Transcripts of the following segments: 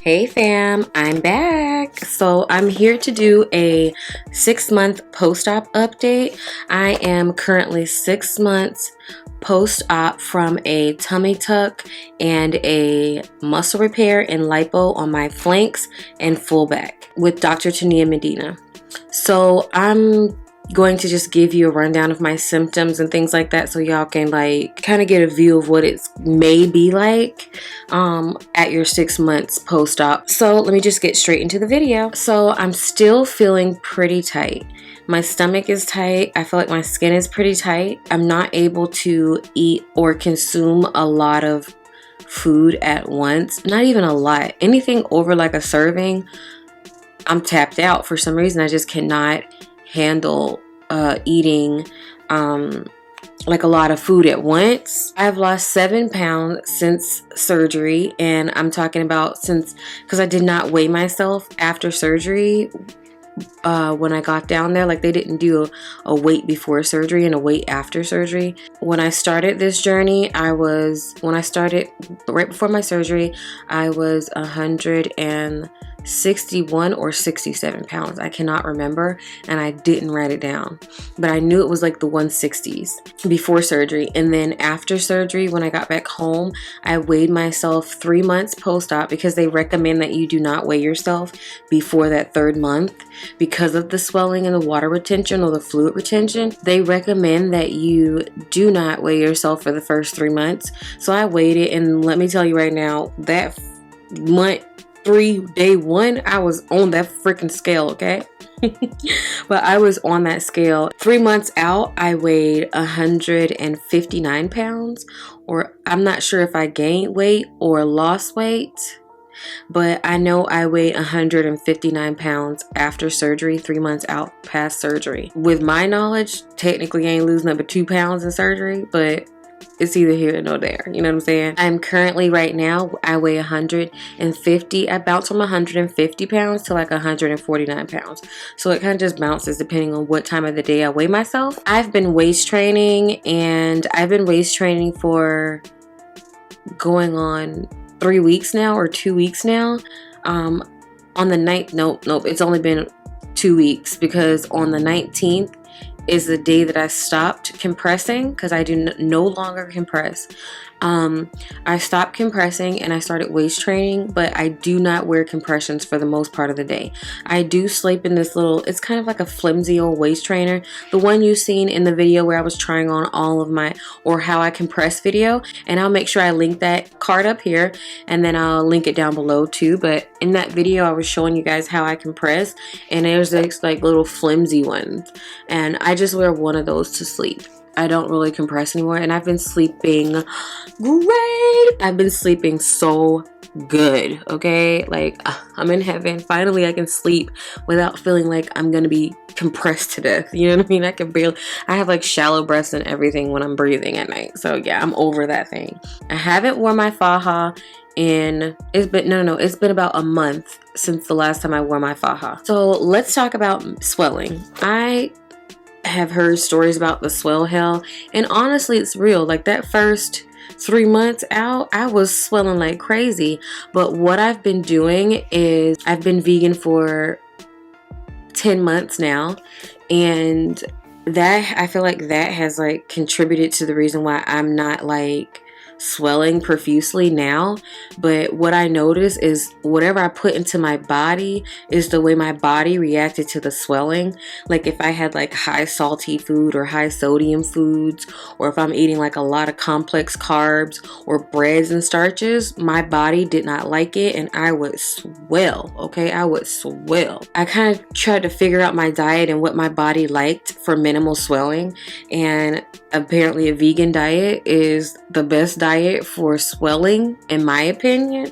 Hey fam, I'm back. So I'm here to do a 6-month post-op update. I am currently 6 months post-op from a tummy tuck and a muscle repair and lipo on my flanks and full back with Dr. Tania Medina. So I'm going to just give you a rundown of my symptoms and things like that so y'all can like kind of get a view of what it may be like at your 6 months post-op. So let me just get straight into the video. So I'm still feeling pretty tight. My stomach is tight. I feel like my skin is pretty tight. I'm not able to eat or consume a lot of food at once. Not even a lot. Anything over like a serving, I'm tapped out for some reason. I just cannot handle eating like a lot of food at once. I've lost 7 pounds since surgery, and I'm talking about since, because I did not weigh myself after surgery. When I got down there, like they didn't do a weight before surgery and a weight after surgery. When I started this journey, when I started right before my surgery, I was 161 or 67 pounds. I cannot remember, and I didn't write it down, but I knew it was like the 160s before surgery. And then after surgery, when I got back home, I weighed myself 3 months post-op, because they recommend that you do not weigh yourself before that 3rd month because of the swelling and the water retention or the fluid retention. They recommend that you do not weigh yourself for the first 3 months. So I weighed it, and let me tell you right now, that month 3, day 1, I was on that freaking scale, okay? But I was on that scale. 3 months out, I weighed 159 pounds, or I'm not sure if I gained weight or lost weight, but I know I weighed 159 pounds after surgery, 3 months out past surgery. With my knowledge, technically I ain't losing up but 2 pounds in surgery, but it's either here or no there. You know what I'm saying? I'm currently, right now, I weigh 150. I bounce from 150 pounds to like 149 pounds. So it kind of just bounces depending on what time of the day I weigh myself. I've been waist training, and I've been waist training for going on 3 weeks now, or 2 weeks now. On the 9th, nope, it's only been 2 weeks, because on the 19th is the day that I stopped compressing, because I do no longer compress. I stopped compressing and I started waist training, but I do not wear compressions for the most part of the day. I do sleep in this little, it's kind of like a flimsy old waist trainer, the one you've seen in the video where I was trying on all of my, or how I compress video, and I'll make sure I link that card up here, and then I'll link it down below too. But in that video I was showing you guys how I compress, and there's this like little flimsy ones, and I just wear one of those to sleep. I don't really compress anymore, and I've been sleeping great. I've been sleeping so good, okay? Like, I'm in heaven. Finally, I can sleep without feeling like I'm gonna be compressed to death. You know what I mean? I have like shallow breaths and everything when I'm breathing at night. So yeah, I'm over that thing. I haven't worn my faja in, it's been about a month since the last time I wore my faja. So let's talk about swelling. I have heard stories about the swell hell, and honestly it's real. Like that first 3 months out, I was swelling like crazy. But what I've been doing is, I've been vegan for 10 months now, and that, I feel like that has like contributed to the reason why I'm not like swelling profusely now. But what I notice is whatever I put into my body is the way my body reacted to the swelling. Like if I had like high salty food or high sodium foods, or if I'm eating like a lot of complex carbs or breads and starches, my body did not like it, and I would swell. Okay, I would swell. I kind of tried to figure out my diet and what my body liked for minimal swelling, and apparently a vegan diet is the best diet for swelling, in my opinion.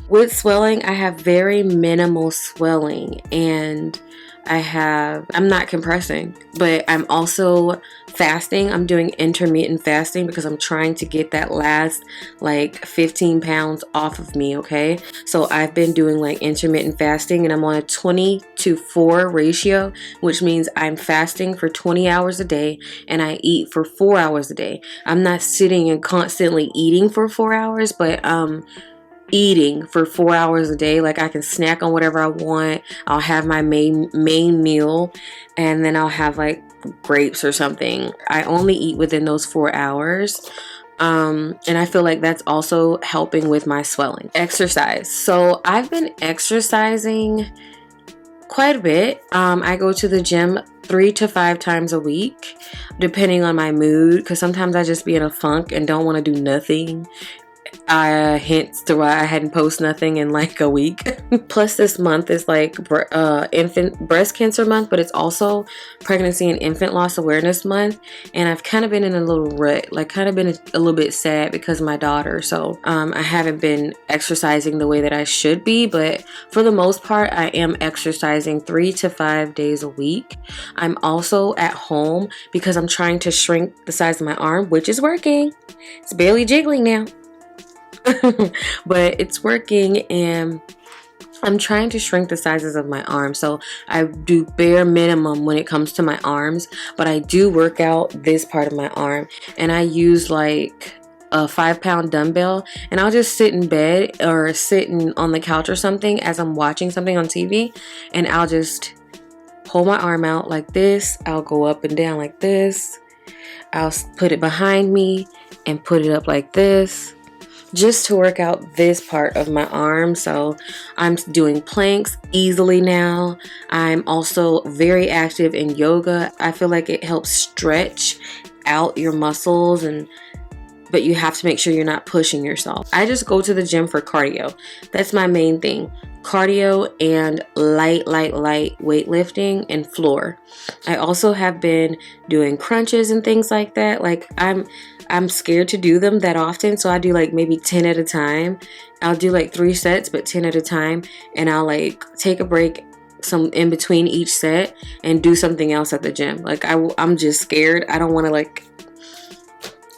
With swelling, I have very minimal swelling, and I'm not compressing, but I'm also fasting. I'm doing intermittent fasting because I'm trying to get that last like 15 pounds off of me, okay? So I've been doing like intermittent fasting, and I'm on a 20-to-4 ratio, which means I'm fasting for 20 hours a day and I eat for 4 hours a day. I'm not sitting and constantly eating for 4 hours, but eating for 4 hours a day. Like, I can snack on whatever I want. I'll have my main meal, and then I'll have like grapes or something. I only eat within those 4 hours. And I feel like that's also helping with my swelling. Exercise. So I've been exercising quite a bit. I go to the gym 3 to 5 times a week, depending on my mood, because sometimes I just be in a funk and don't want to do nothing. Hence to why I hadn't posted nothing in like a week. Plus, this month is like infant breast cancer month, but it's also pregnancy and infant loss awareness month, and I've kind of been in a little rut, like kind of been a little bit sad because of my daughter. So I haven't been exercising the way that I should be, but for the most part I am exercising 3 to 5 days a week. I'm also at home because I'm trying to shrink the size of my arm, which is working. It's barely jiggling now. But it's working, and I'm trying to shrink the sizes of my arms. So I do bare minimum when it comes to my arms, but I do work out this part of my arm, and I use like a 5-pound dumbbell, and I'll just sit in bed or sitting on the couch or something as I'm watching something on TV, and I'll just hold my arm out like this. I'll go up and down like this. I'll put it behind me and put it up like this, just to work out this part of my arm. So I'm doing planks easily now. I'm also very active in yoga. I feel like it helps stretch out your muscles, but you have to make sure you're not pushing yourself. I just go to the gym for cardio. That's my main thing. Cardio and light weightlifting and floor. I also have been doing crunches and things like that. Like, I'm scared to do them that often, so I do like maybe 10 at a time. I'll do like 3 sets, but 10 at a time, and I'll like take a break some in between each set and do something else at the gym. Like, I'm just scared.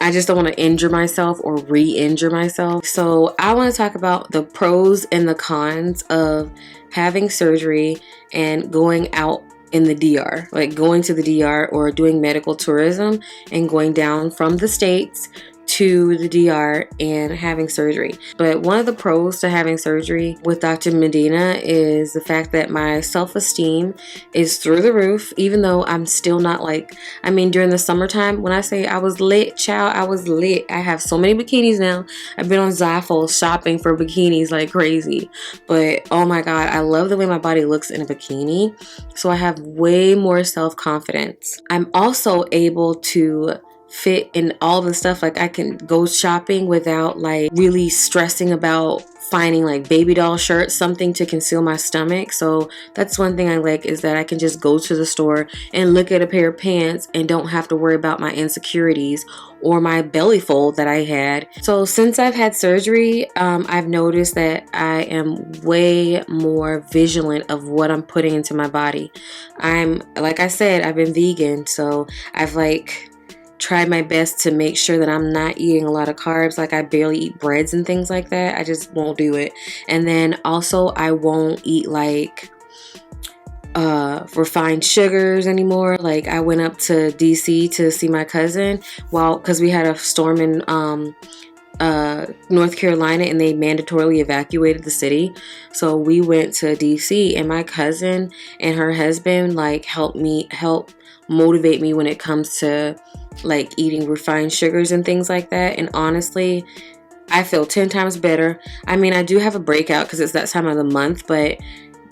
I just don't want to injure myself or re-injure myself. So I want to talk about the pros and the cons of having surgery and going out in the DR, like going to the DR or doing medical tourism and going down from the States to the DR and having surgery. But one of the pros to having surgery with Dr. Medina is the fact that my self-esteem is through the roof, even though I'm still not like, I mean, during the summertime, when I say I was lit, child, I was lit. I have so many bikinis now. I've been on Zaful shopping for bikinis like crazy. But oh my God, I love the way my body looks in a bikini. So I have way more self-confidence. I'm also able to fit in all the stuff. Like, I can go shopping without like really stressing about finding like baby doll shirts, something to conceal my stomach. So that's one thing I like, is that I can just go to the store and look at a pair of pants and don't have to worry about my insecurities or my belly fold that I had. So since I've had surgery, I've noticed that I am way more vigilant of what I'm putting into my body. Like I said, I've been vegan, so I've like tried my best to make sure that I'm not eating a lot of carbs. Like, I barely eat breads and things like that. I just won't do it. And then also I won't eat like refined sugars anymore. Like, I went up to DC to see my cousin because we had a storm in North Carolina, and they mandatorily evacuated the city. So we went to DC, and my cousin and her husband like help motivate me when it comes to like eating refined sugars and things like that. And honestly, I feel 10 times better. I mean, I do have a breakout because it's that time of the month, but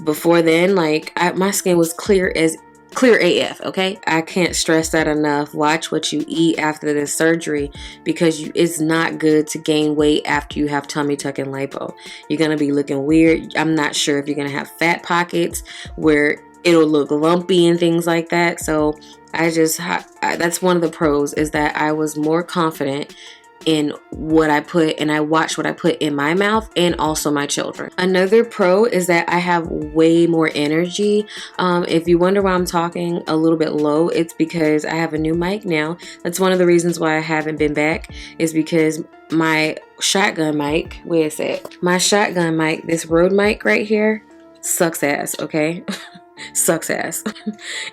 before then, like, my skin was clear AF, okay? I can't stress that enough. Watch what you eat after this surgery, because it's not good to gain weight after you have tummy tuck and lipo. You're gonna be looking weird. I'm not sure if you're gonna have fat pockets where it'll look lumpy and things like that. So that's one of the pros, is that I was more confident in what I put, and I watch what I put in my mouth and also my children. Another pro is that I have way more energy. If you wonder why I'm talking a little bit low, it's because I have a new mic now. That's one of the reasons why I haven't been back, is because my shotgun mic, where is it? My shotgun mic, this Rode mic right here, sucks ass, okay? Sucks ass.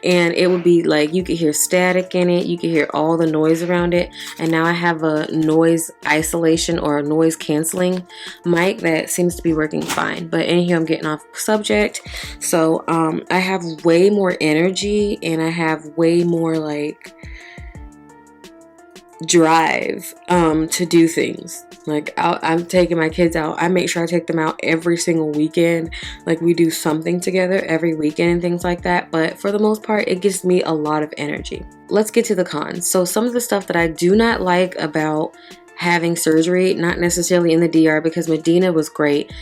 And it would be like, you could hear static in it, you could hear all the noise around it. And now I have a noise isolation or a noise canceling mic that seems to be working fine. But in here, I'm getting off subject. So I have way more energy, and I have way more like drive to do things. Like I'm taking my kids out. I make sure I take them out every single weekend. Like we do something together every weekend and things like that. But for the most part, it gives me a lot of energy. Let's get to the cons. So some of the stuff that I do not like about having surgery, not necessarily in the DR, because Medina was great.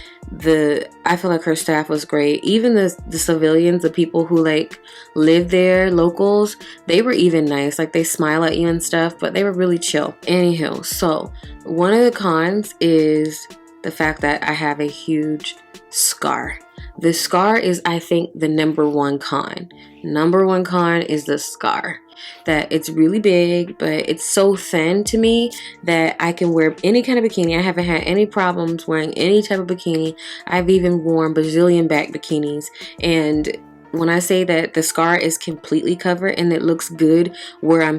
I feel like her staff was great. Even the civilians, the people who like live there, locals, they were even nice. Like they smile at you and stuff, but they were really chill. Anywho, so one of the cons is the fact that I have a huge scar. The scar is, I think, the number one con. Number one con is the scar. That it's really big, but it's so thin to me that I can wear any kind of bikini. I haven't had any problems wearing any type of bikini. I've even worn bazillion back bikinis. And when I say that the scar is completely covered and it looks good where I'm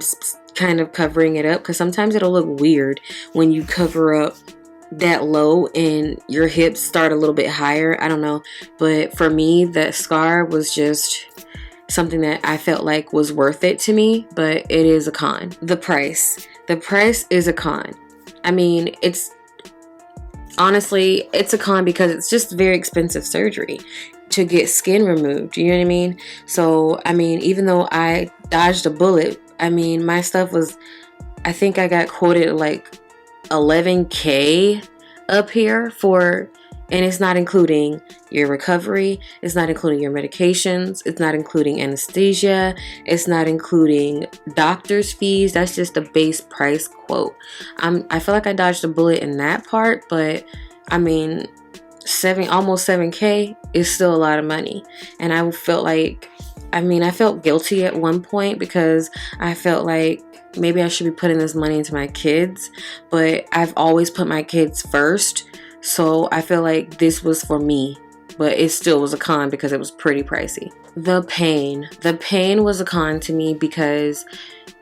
kind of covering it up, because sometimes it'll look weird when you cover up that low and your hips start a little bit higher. I don't know. But for me, that scar was just something that I felt like was worth it to me, but it is a con. The price is a con. I mean, honestly, it's a con because it's just very expensive surgery to get skin removed, you know what I mean? So, I mean, even though I dodged a bullet, I mean, my stuff was, I think I got quoted like $11K up here for, and it's not including your recovery, it's not including your medications, it's not including anesthesia, it's not including doctor's fees. That's just the base price quote. I feel like I dodged a bullet in that part, but I mean, almost 7K is still a lot of money. And I felt like, I felt guilty at one point because I felt like maybe I should be putting this money into my kids, but I've always put my kids first. So I feel like this was for me, but it still was a con because it was pretty pricey. The pain was a con to me because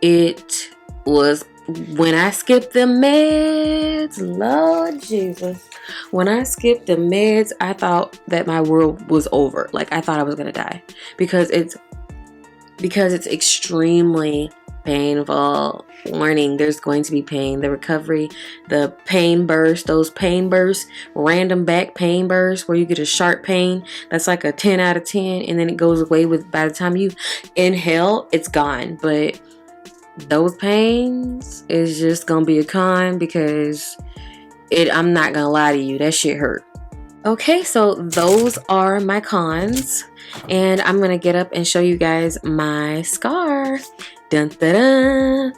it was, when I skipped the meds, Lord Jesus, when I skipped the meds, I thought that my world was over. Like I thought I was gonna die because it's extremely painful. Warning, there's going to be pain. The recovery, the pain burst, those pain bursts, random back pain bursts where you get a sharp pain that's like a 10 out of 10 and then it goes away by the time you inhale, it's gone. But those pains is just gonna be a con because I'm not gonna lie to you, that shit hurt. Okay, so those are my cons, and I'm gonna get up and show you guys my scar. Dun, dun, dun.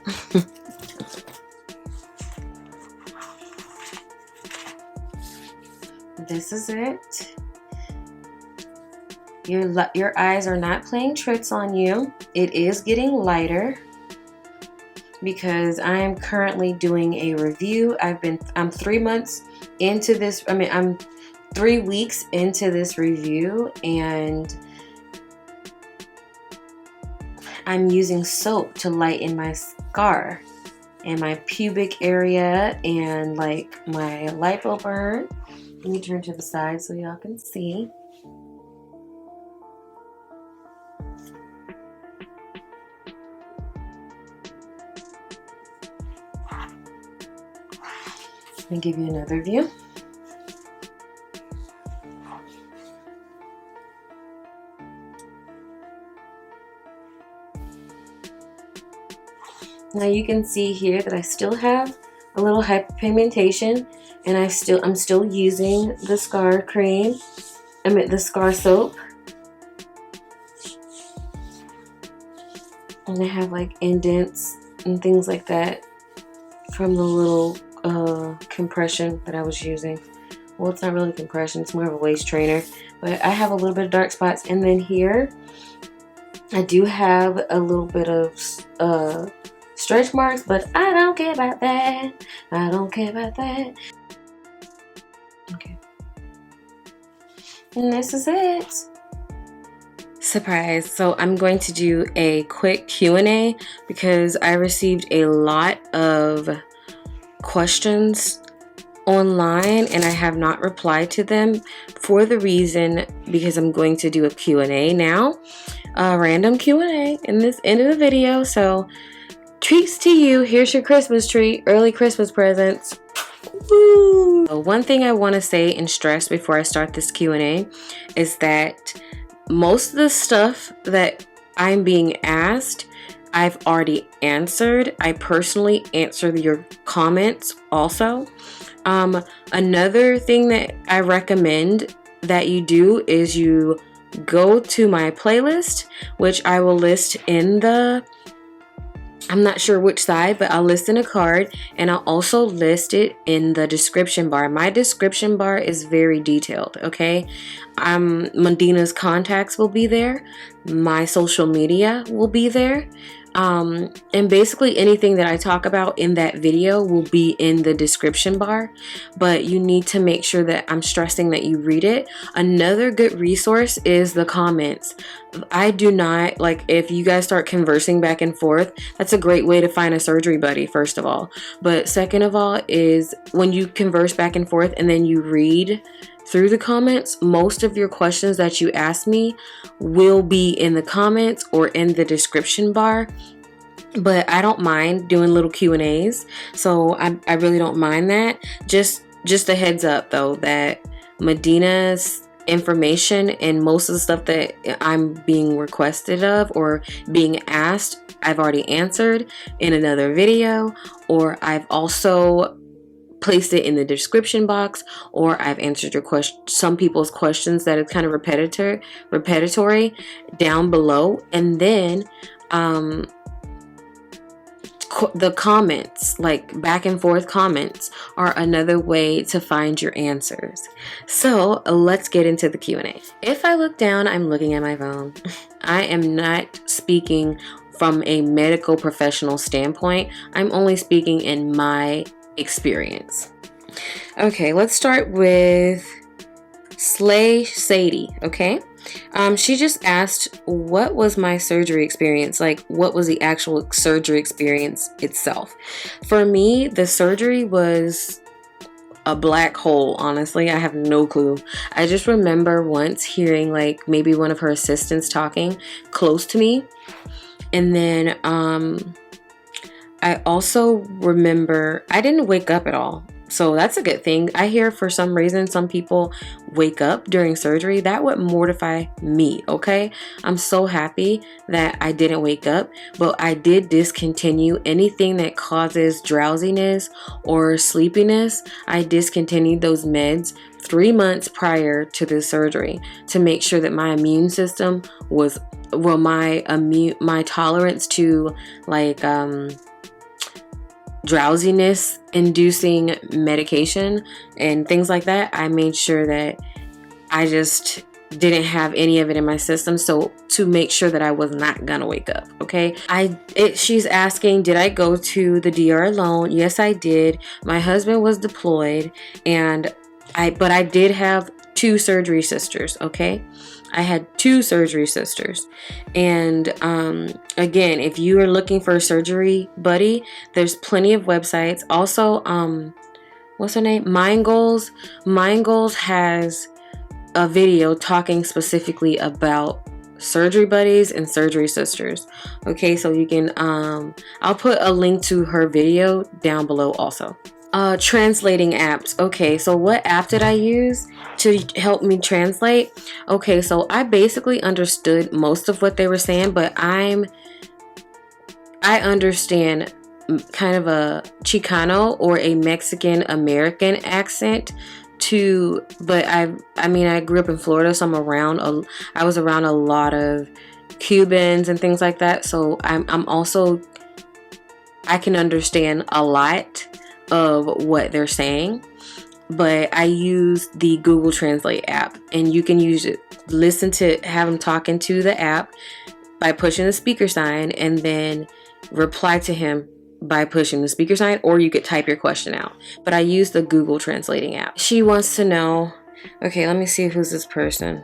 This is it. Your eyes are not playing tricks on you. It is getting lighter because I am currently doing a review. I'm 3 months into this. I'm 3 weeks into this review, and I'm using soap to lighten my scar and my pubic area and like my lipo burn. Let me turn to the side so y'all can see. Let me give you another view. Now you can see here that I still have a little hyperpigmentation, and I'm still using the scar cream. The scar soap. And I have like indents and things like that from the little compression that I was using. Well, it's not really compression, it's more of a waist trainer, but I have a little bit of dark spots. And then here I do have a little bit of stretch marks, but I don't care about that. I don't care about that. Okay, and this is it. Surprise. So I'm going to do a quick Q&A because I received a lot of questions online and I have not replied to them for the reason because I'm going to do a Q&A now, a random Q&A in this end of the video. So treats to you. Here's your Christmas treat, early Christmas presents. Woo! So one thing I want to say and stress before I start this Q&A is that most of the stuff that I'm being asked, I've already answered. I personally answered your comments also. Another thing that I recommend that you do is you go to my playlist, which I will list in the, I'm not sure which side, but I'll list in a card, and I'll also list it in the description bar. My description bar is very detailed, okay? Medina's contacts will be there. My social media will be there. And basically anything that I talk about in that video will be in the description bar, but you need to make sure that I'm stressing that you read it. Another good resource is the comments. I do not, like, if you guys start conversing back and forth, that's a great way to find a surgery buddy, first of all. But second of all is when you converse back and forth and then you read through the comments, most of your questions that you ask me will be in the comments or in the description bar. But I don't mind doing little Q&As, so I really don't mind that. Just a heads up though, that Medina's information and most of the stuff that I'm being requested of or being asked, I've already answered in another video, or I've also placed it in the description box, or I've answered your some people's questions that is kind of repetitory down below. And then the comments, like back and forth comments, are another way to find your answers. So let's get into the Q&A. If I look down, I'm looking at my phone. I am not speaking from a medical professional standpoint. I'm only speaking in my experience. Okay, let's start with Slay Sadie. Okay, she just asked, what was my surgery experience like? What was the actual surgery experience itself? For me, the surgery was a black hole. Honestly, I have no clue. I just remember once hearing like maybe one of her assistants talking close to me, and then I also remember I didn't wake up at all. So that's a good thing. I hear for some reason some people wake up during surgery. That would mortify me, okay? I'm so happy that I didn't wake up, but I did discontinue anything that causes drowsiness or sleepiness. I discontinued those meds 3 months prior to the surgery to make sure that my immune system was, well, my tolerance to like drowsiness inducing medication and things like that, I made sure that I just didn't have any of it in my system, so to make sure that I was not gonna wake up. Okay, she's asking, did I go to the DR alone? Yes, I did. My husband was deployed, and but I did have 2 surgery sisters. Okay, I had 2 surgery sisters. And again, if you are looking for a surgery buddy, there's plenty of websites. Also, what's her name? Mind Goals. Mind Goals has a video talking specifically about surgery buddies and surgery sisters. Okay, so you can I'll put a link to her video down below also. Translating apps. Okay, so what app did I use to help me translate? Okay, so I basically understood most of what they were saying, but I understand kind of a Chicano or a Mexican American accent to, but I mean I grew up in Florida, so I was around a lot of Cubans and things like that, so I'm also, I can understand a lot of what they're saying. But I use the Google Translate app, and you can use it, listen to, have them talking to the app by pushing the speaker sign, and then reply to him by pushing the speaker sign, or you could type your question out. But I use the Google Translating app. She wants to know, okay, let me see who's this person.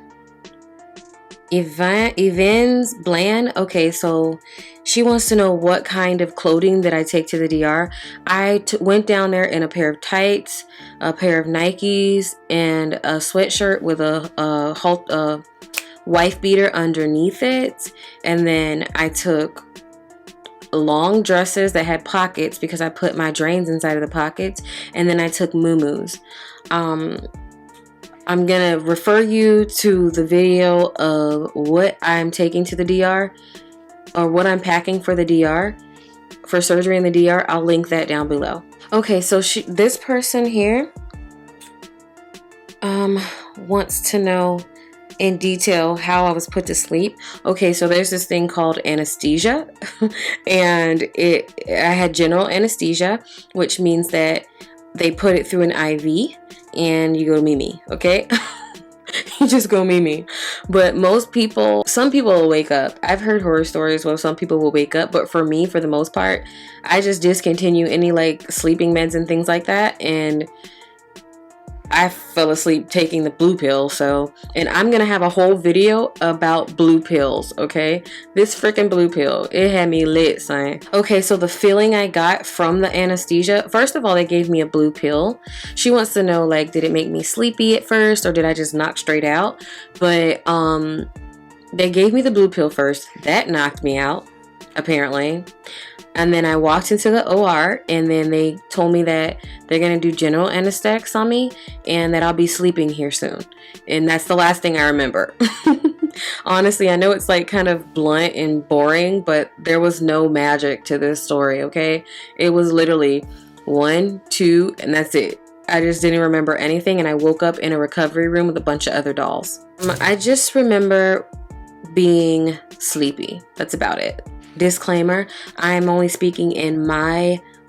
Evans Bland. Okay, so she wants to know what kind of clothing that I take to the DR. I went down there in a pair of tights, a pair of Nikes, and a sweatshirt with a wife beater underneath it. And then I took long dresses that had pockets because I put my drains inside of the pockets. And then I took muumuus. I'm gonna refer you to the video of what I'm taking to the DR, or what I'm packing for the DR, for surgery in the DR. I'll link that down below. Okay, so this person here wants to know in detail how I was put to sleep. Okay, so there's this thing called anesthesia, and I had general anesthesia, which means that they put it through an IV and you go Mimi, okay? You just go Mimi. But some people will wake up. I've heard horror stories where some people will wake up, but for me, for the most part, I just discontinue any like sleeping meds and things like that, and I fell asleep taking the blue pill. So, and I'm gonna have a whole video about blue pills, okay? This freaking blue pill, it had me lit, son. Okay, so the feeling I got from the anesthesia, first of all, they gave me a blue pill. She wants to know, like, did it make me sleepy at first, or did I just knock straight out? But they gave me the blue pill first. That knocked me out, apparently. And then I walked into the OR, and then they told me that they're going to do general anesthetics on me and that I'll be sleeping here soon. And that's the last thing I remember. Honestly, I know it's like kind of blunt and boring, but there was no magic to this story, okay? It was literally 1, 2, and that's it. I just didn't remember anything, and I woke up in a recovery room with a bunch of other dolls. I just remember being sleepy. That's about it. Disclaimer, I'm only speaking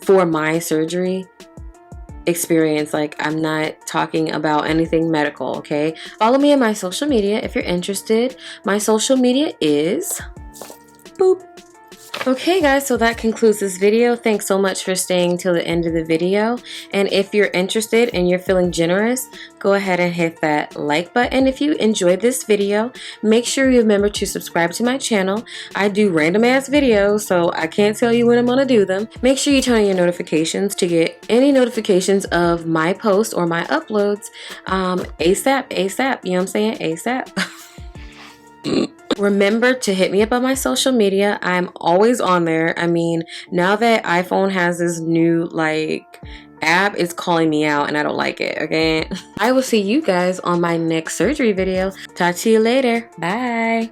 for my surgery experience. Like, I'm not talking about anything medical, okay? Follow me on my social media if you're interested. My social media is boop. Okay guys, so that concludes this video. Thanks so much for staying till the end of the video. And if you're interested and you're feeling generous, go ahead and hit that like button. If you enjoyed this video, make sure you remember to subscribe to my channel. I do random ass videos, so I can't tell you when I'm gonna do them. Make sure you turn on your notifications to get any notifications of my posts or my uploads ASAP, you know what I'm saying? ASAP. Remember to hit me up on my social media. I'm always on there. I mean, now that iPhone has this new like app, it's calling me out and I don't like it, okay? I will see you guys on my next surgery video. Talk to you later. Bye.